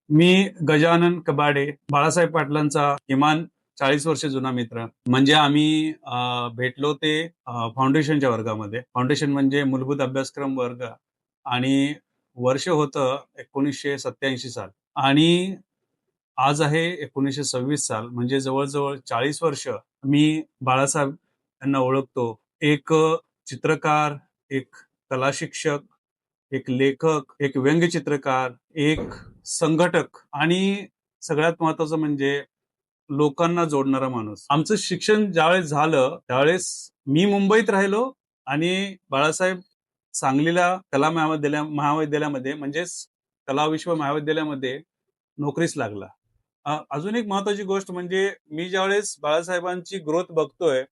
मी गजानन कबाडे, बाळासाहेब पाटलांचा किमान 40 वर्ष जुना मित्र. म्हणजे आम्ही भेटलो ते फाउंडेशनच्या वर्गामध्ये. फाउंडेशन म्हणजे मूलभूत अभ्यासक्रम वर्ग आणि वर्ष होतं 1987 साल आणि आज आहे 1926 साल. म्हणजे जवळ-जवळ 40 वर्ष मी बाळासाहेब यांना ओळखतो. एक चित्रकार, एक कला शिक्षक, एक लेखक, एक व्यंगचित्रकार, एक संघटक आणि सगळ्यात महत्वाचं म्हणजे लोकांना जोडणारा माणूस. आमचं शिक्षण ज्यावेळेस झालं, त्यावेळेस मी मुंबईत राहिलो आणि बाळासाहेब सांगलीला कला महाविद्यालयामध्ये म्हणजेच कला विश्व महाविद्यालयामध्ये नोकरीस लागला. अजून एक महत्वाची गोष्ट म्हणजे मी ज्यावेळेस बाळासाहेबांची ग्रोथ बघतोय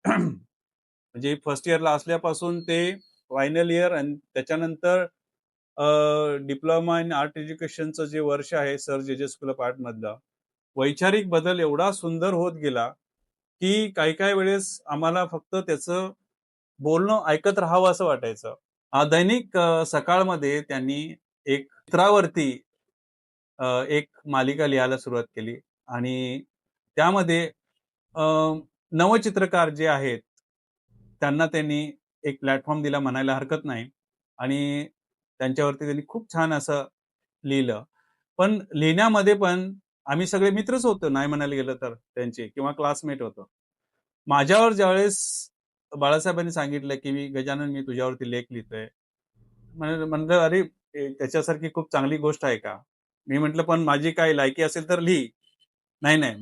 म्हणजे फर्स्ट इयरला असल्यापासून ते फायनल इयर आणि त्याच्यानंतर डिप्लोमा इन आर्ट एज्युकेशनचं जे वर्ष आहे सर जे जे स्कूल ऑफ आर्ट मधलं वैचारिक बदल एवढा सुंदर होत गेला की काही काही वेळेस आम्हाला फक्त त्याचं बोलणं ऐकत राहावं असं वाटायचं. दैनिक सकाळमध्ये त्यांनी एक चित्रावरती एक मालिका लिहायला सुरुवात केली आणि त्यामध्ये अ, नवचित्रकार जे आहेत, त्यांना त्यांनी एक प्लॅटफॉर्म दिला म्हणायला हरकत नाही आणि त्यांच्यावरती त्यांनी खूप छान असं लिहिलं. पण लिहिण्यामध्ये पण आम्ही सगळे मित्रच होतो नाही म्हणायला गेलं तर त्यांचे किंवा क्लासमेट होतो. माझ्यावर ज्यावेळेस बाळासाहेबांनी सांगितलं, की गजानन मी तुझ्यावरती लेख लिहितोय. म्हणलं, "अरे, त्याच्यासारखी खूप चांगली गोष्ट आहे का?" मी म्हटलं, "पण माझी काही लायकी असेल तर लिही." "नाही, नाही,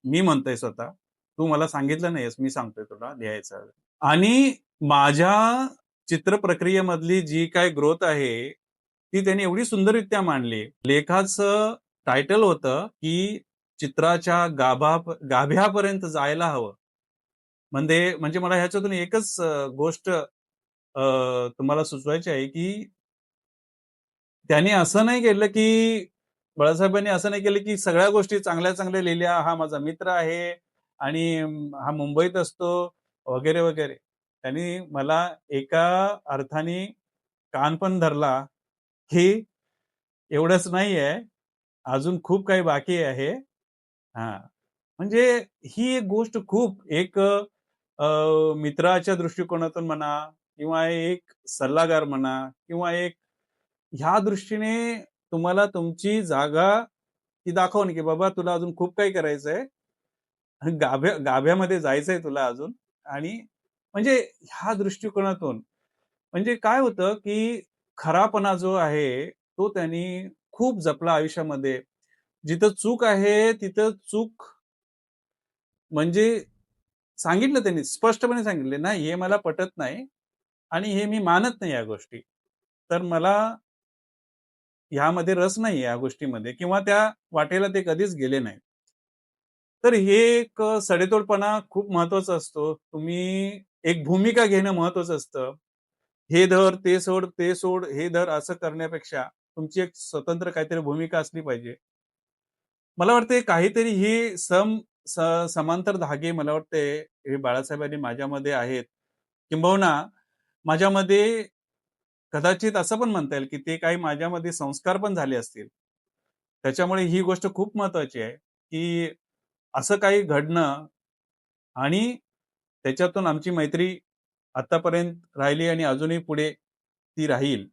मी म्हणतोय स्वतः. तू मला सांगितलं नाहीस, मी सांगतोय तुला लिहायचं." आणि माझ्या चित्र प्रक्रियेमधली जी काही ग्रोथ आहे, ती त्यांनी एवढी सुंदररित्या मांडली. लेखाचं टायटल होतं, की चित्राच्या गाभ्यापर्यंत जायला हवं. म्हणजे मला ह्याच्यातून एकच गोष्ट तुम्हाला सुचवायची आहे, की त्याने असं नाही केलं, की बाळासाहेबांनी असं नाही केलं, की सगळ्या गोष्टी चांगल्या-चांगल्या लिहिल्या. हा माझा मित्र आहे आणि हा मुंबईत असतो वगैरे, वगैरे. त्यांनी मला एका अर्थाने कान पण धरला, की एवढंच नाहीये, अजून खूप काही बाकी आहे. हां. म्हणजे ही एक गोष्ट खूप एक मित्राच्या दृष्टिकोनातून म्हणा किंवा एक सल्लागार म्हणा किंवा एक ह्या दृष्टीने तुम्हाला तुमची जागा ती दाखवून, की बाबा तुला अजून खूप काही करायचंय. गाभ्यामध्ये जायचंय तुला अजून आणि म्हणजे ह्या दृष्टिकोनातून म्हणजे काय होतं, की खरापणा जो आहे, तो त्यांनी खूप जपला आयुष्यामध्ये. जिथं चूक आहे, तिथं चूक म्हणजे सांगितलं त्यांनी, स्पष्टपणे सांगितले, "नाही, हे मला पटत नाही आणि हे मी मानत नाही या गोष्टी. तर मला ह्यामध्ये रस नाही या गोष्टीमध्ये किंवा त्या वाटेला ते कधीच गेले नाहीत." तर हे एक सडेतोडपणा खूप महत्वाचा असतो. तुम्ही एक भूमिका घेणं महत्वाचं असतं. हे धर, ते सोड, ते सोड, हे धर असं करण्यापेक्षा तुमची एक स्वतंत्र काहीतरी भूमिका असली पाहिजे. मला वाटतंय काहीतरी ही समांतर धागे मला वाटतंय हे बाळासाहेबांनी माझ्यामध्ये आहेत. किंबहुना माझ्यामध्ये कदाचित असं पण म्हणता येईल, की ते काही माझ्यामध्ये संस्कार पण झाले असतील. त्याच्यामुळे ही गोष्ट खूप महत्वाची आहे, की असं काही घडणं आणि त्याच्यातून आमची मैत्री आतापर्यंत राहिली आणि अजूनही पुढे ती राहील.